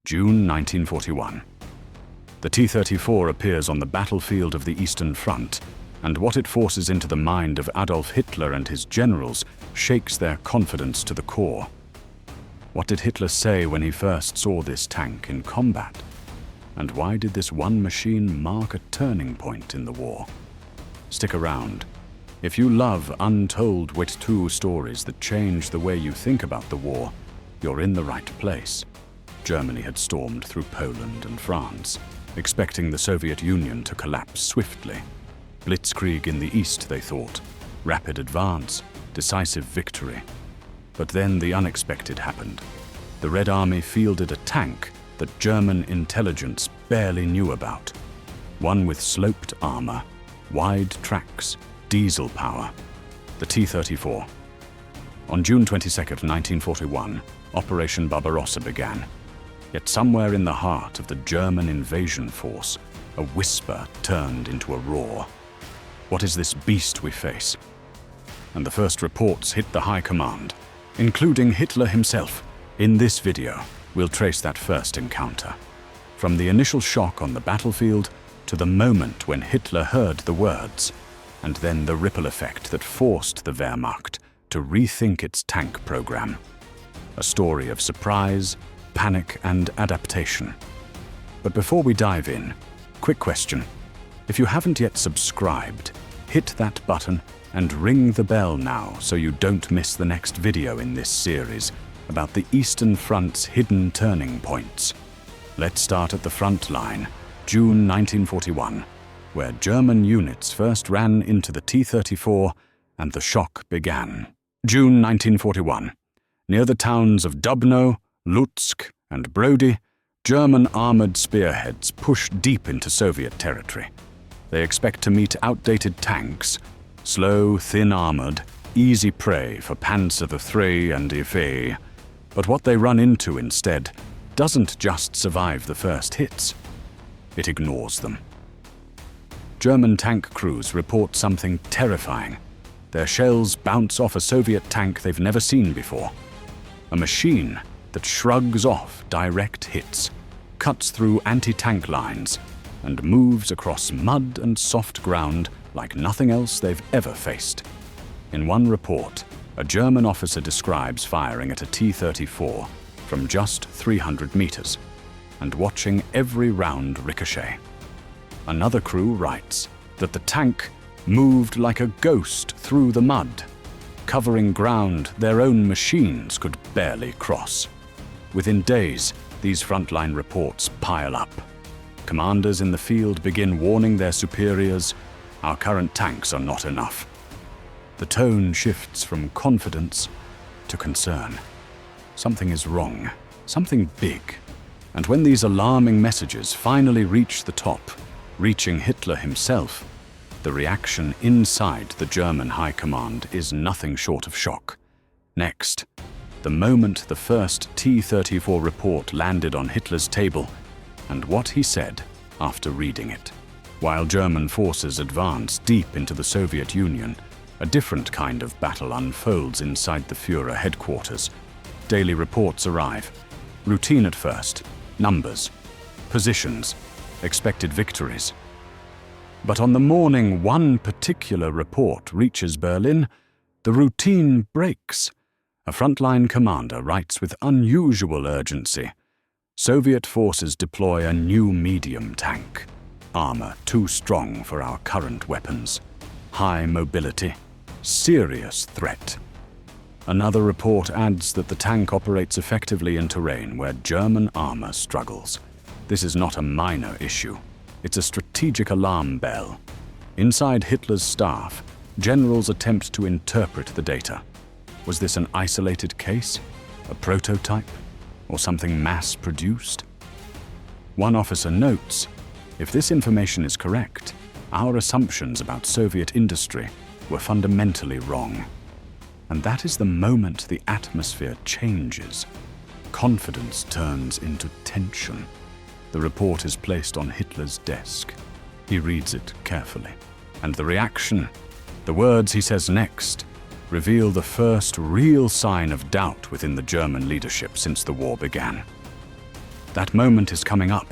June 1941. The T-34 appears on the battlefield of the Eastern Front, and what it forces into the mind of Adolf Hitler and his generals shakes their confidence to the core. What did Hitler say when he first saw this tank in combat? And why did this one machine mark a turning point in the war? Stick around. If you love untold WWII stories that change the way you think about the war, you're in the right place. Germany had stormed through Poland and France, expecting the Soviet Union to collapse swiftly. Blitzkrieg in the east, they thought. Rapid advance, decisive victory. But then the unexpected happened. The Red Army fielded a tank that German intelligence barely knew about. One with sloped armor, wide tracks, diesel power. The T-34. On June 22, 1941, Operation Barbarossa began. Yet somewhere in the heart of the German invasion force, a whisper turned into a roar. What is this beast we face? And the first reports hit the high command, including Hitler himself. In this video, we'll trace that first encounter. From the initial shock on the battlefield to the moment when Hitler heard the words, and then the ripple effect that forced the Wehrmacht to rethink its tank program. A story of surprise, panic, and adaptation. But before we dive in, quick question. If you haven't yet subscribed, hit that button and ring the bell now so you don't miss the next video in this series about the Eastern Front's hidden turning points. Let's start at the front line, June 1941, where German units first ran into the T-34 and the shock began. June 1941. Near the towns of Dubno, Lutsk, and Brody, German armored spearheads push deep into Soviet territory. They expect to meet outdated tanks, slow, thin-armored, easy prey for Panther III and WWII. But what they run into instead doesn't just survive the first hits. It ignores them. German tank crews report something terrifying. Their shells bounce off a Soviet tank they've never seen before. A machine that shrugs off direct hits, cuts through anti-tank lines, and moves across mud and soft ground like nothing else they've ever faced. In one report, a German officer describes firing at a T-34 from just 300 meters and watching every round ricochet. Another crew writes that the tank moved like a ghost through the mud, covering ground their own machines could barely cross. Within days, these frontline reports pile up. Commanders in the field begin warning their superiors, "Our current tanks are not enough." The tone shifts from confidence to concern. Something is wrong, something big. And when these alarming messages finally reach the top, reaching Hitler himself, the reaction inside the German high command is nothing short of shock. Next, the moment the first T-34 report landed on Hitler's table, and what he said after reading it. While German forces advance deep into the Soviet Union, a different kind of battle unfolds inside the Führer headquarters. Daily reports arrive. Routine at first, numbers, positions, expected victories. But on the morning one particular report reaches Berlin, the routine breaks. A frontline commander writes with unusual urgency. Soviet forces deploy a new medium tank. Armor too strong for our current weapons. High mobility. Serious threat. Another report adds that the tank operates effectively in terrain where German armor struggles. This is not a minor issue. It's a strategic alarm bell. Inside Hitler's staff, generals attempt to interpret the data. Was this an isolated case? A prototype? Or something mass-produced? One officer notes, if this information is correct, our assumptions about Soviet industry were fundamentally wrong. And that is the moment the atmosphere changes. Confidence turns into tension. The report is placed on Hitler's desk. He reads it carefully. And the reaction, the words he says next, reveal the first real sign of doubt within the German leadership since the war began. That moment is coming up,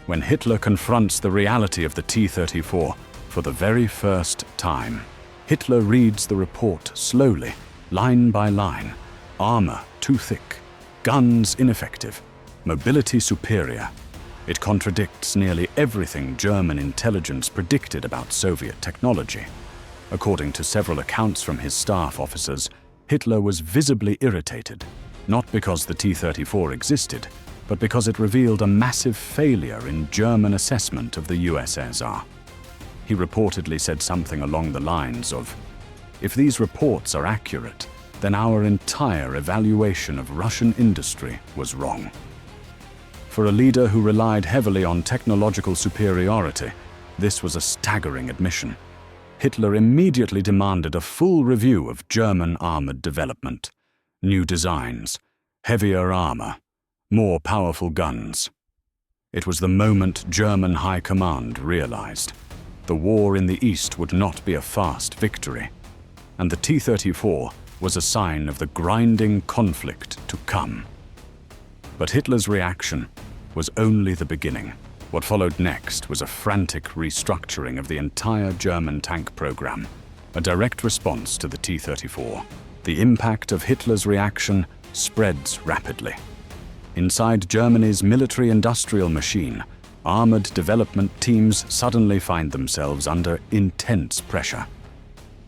when Hitler confronts the reality of the T-34 for the very first time. Hitler reads the report slowly, line by line. Armor too thick, guns ineffective, mobility superior. It contradicts nearly everything German intelligence predicted about Soviet technology. According to several accounts from his staff officers, Hitler was visibly irritated, not because the T-34 existed, but because it revealed a massive failure in German assessment of the USSR. He reportedly said something along the lines of, "If these reports are accurate, then our entire evaluation of Russian industry was wrong." For a leader who relied heavily on technological superiority, this was a staggering admission. Hitler immediately demanded a full review of German armored development. New designs, heavier armor, more powerful guns. It was the moment German high command realized. The war in the East would not be a fast victory, and the T-34 was a sign of the grinding conflict to come. But Hitler's reaction was only the beginning. What followed next was a frantic restructuring of the entire German tank program, a direct response to the T-34. The impact of Hitler's reaction spreads rapidly. Inside Germany's military-industrial machine, armored development teams suddenly find themselves under intense pressure.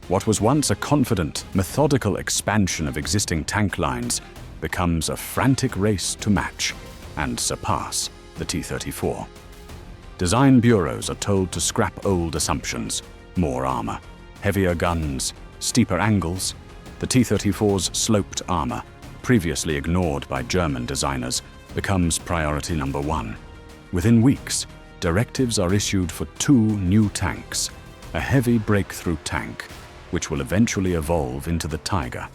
What was once a confident, methodical expansion of existing tank lines becomes a frantic race to match and surpass the T-34. Design bureaus are told to scrap old assumptions: more armor, heavier guns, steeper angles. The T-34's sloped armor, previously ignored by German designers, becomes priority number one. Within weeks, directives are issued for 2 new tanks, a heavy breakthrough tank, which will eventually evolve into the Tiger,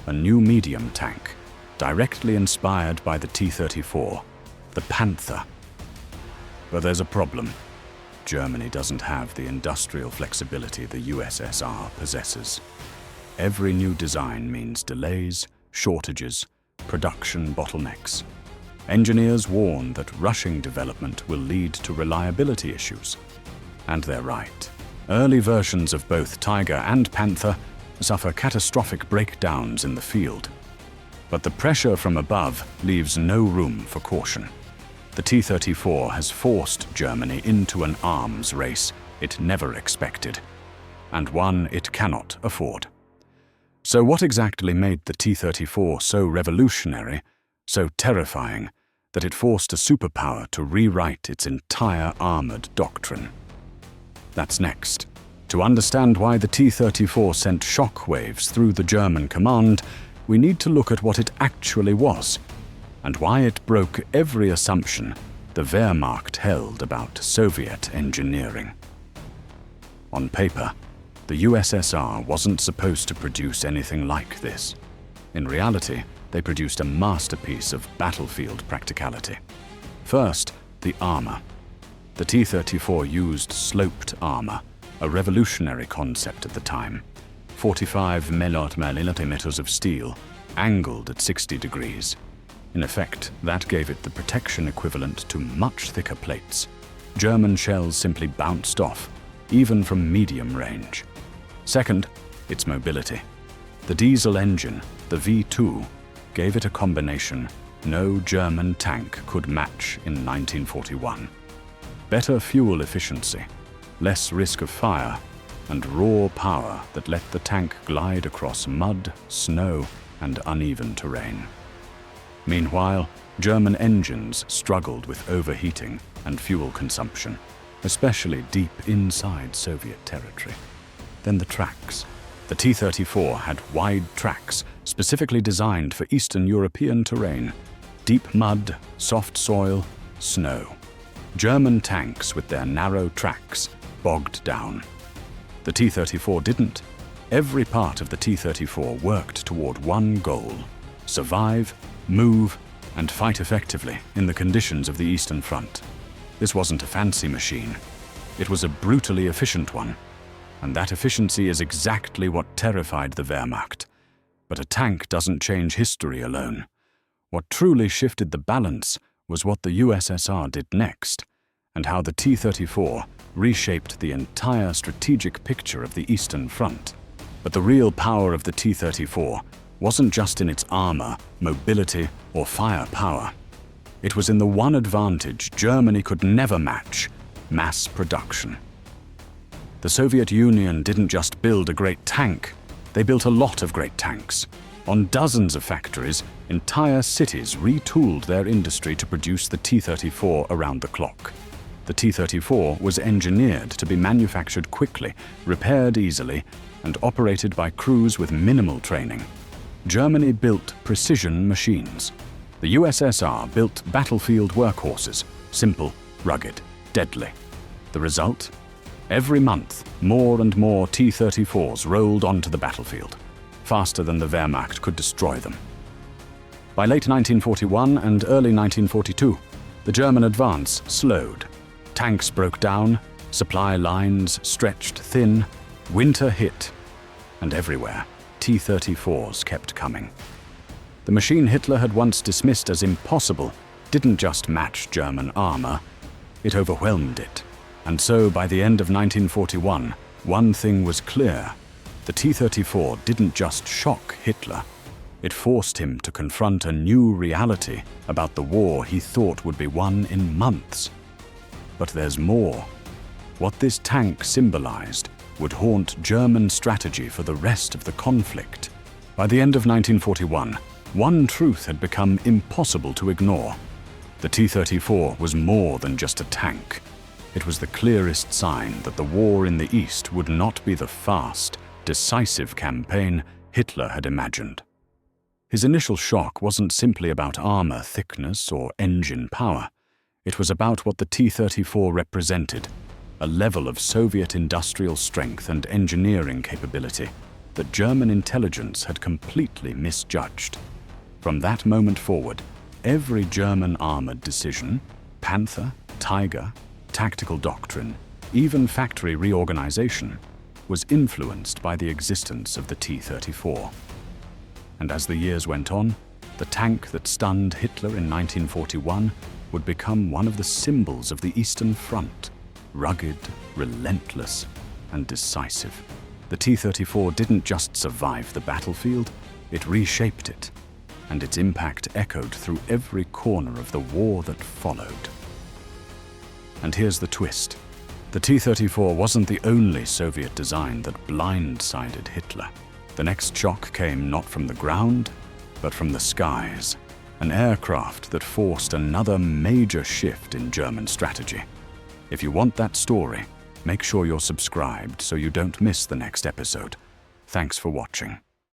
a new medium tank, directly inspired by the T-34, the Panther. But there's a problem. Germany doesn't have the industrial flexibility the USSR possesses. Every new design means delays, shortages, production bottlenecks. Engineers warn that rushing development will lead to reliability issues. And they're right. Early versions of both Tiger and Panther suffer catastrophic breakdowns in the field. But the pressure from above leaves no room for caution. The T-34 has forced Germany into an arms race it never expected, and one it cannot afford. So what exactly made the T-34 so revolutionary, so terrifying, that it forced a superpower to rewrite its entire armored doctrine? That's next. To understand why the T-34 sent shockwaves through the German command, we need to look at what it actually was, and why it broke every assumption the Wehrmacht held about Soviet engineering. On paper, the USSR wasn't supposed to produce anything like this. In reality, they produced a masterpiece of battlefield practicality. First, the armor. The T-34 used sloped armor, a revolutionary concept at the time. 45 millimeters of steel, angled at 60 degrees. In effect, that gave it the protection equivalent to much thicker plates. German shells simply bounced off, even from medium range. Second, its mobility. The diesel engine, the V2, gave it a combination no German tank could match in 1941. Better fuel efficiency, less risk of fire, and raw power that let the tank glide across mud, snow, and uneven terrain. Meanwhile, German engines struggled with overheating and fuel consumption, especially deep inside Soviet territory. Then the tracks. The T-34 had wide tracks specifically designed for Eastern European terrain: deep mud, soft soil, snow. German tanks with their narrow tracks bogged down. The T-34 didn't. Every part of the T-34 worked toward one goal: survive, move, and fight effectively in the conditions of the Eastern Front. This wasn't a fancy machine. It was a brutally efficient one. And that efficiency is exactly what terrified the Wehrmacht. But a tank doesn't change history alone. What truly shifted the balance was what the USSR did next, and how the T-34 reshaped the entire strategic picture of the Eastern Front. But the real power of the T-34 wasn't just in its armor, mobility, or firepower. It was in the one advantage Germany could never match: mass production. The Soviet Union didn't just build a great tank, they built a lot of great tanks. On dozens of factories, entire cities retooled their industry to produce the T-34 around the clock. The T-34 was engineered to be manufactured quickly, repaired easily, and operated by crews with minimal training. Germany built precision machines. The USSR built battlefield workhorses, simple, rugged, deadly. The result? Every month, more and more T-34s rolled onto the battlefield, faster than the Wehrmacht could destroy them. By late 1941 and early 1942, the German advance slowed. Tanks broke down, supply lines stretched thin, winter hit, and everywhere, T-34s kept coming. The machine Hitler had once dismissed as impossible didn't just match German armor, it overwhelmed it. And so, by the end of 1941, one thing was clear: the T-34 didn't just shock Hitler, it forced him to confront a new reality about the war he thought would be won in months. But there's more. What this tank symbolized would haunt German strategy for the rest of the conflict. By the end of 1941, one truth had become impossible to ignore. The T-34 was more than just a tank. It was the clearest sign that the war in the East would not be the fast, decisive campaign Hitler had imagined. His initial shock wasn't simply about armor thickness or engine power. It was about what the T-34 represented, a level of Soviet industrial strength and engineering capability that German intelligence had completely misjudged. From that moment forward, every German armored decision, Panther, Tiger, tactical doctrine, even factory reorganization, was influenced by the existence of the T-34. And as the years went on, the tank that stunned Hitler in 1941 would become one of the symbols of the Eastern Front, rugged, relentless, and decisive. The T-34 didn't just survive the battlefield, it reshaped it, and its impact echoed through every corner of the war that followed. And here's the twist. The T-34 wasn't the only Soviet design that blindsided Hitler. The next shock came not from the ground, but from the skies, an aircraft that forced another major shift in German strategy. If you want that story, make sure you're subscribed so you don't miss the next episode. Thanks for watching.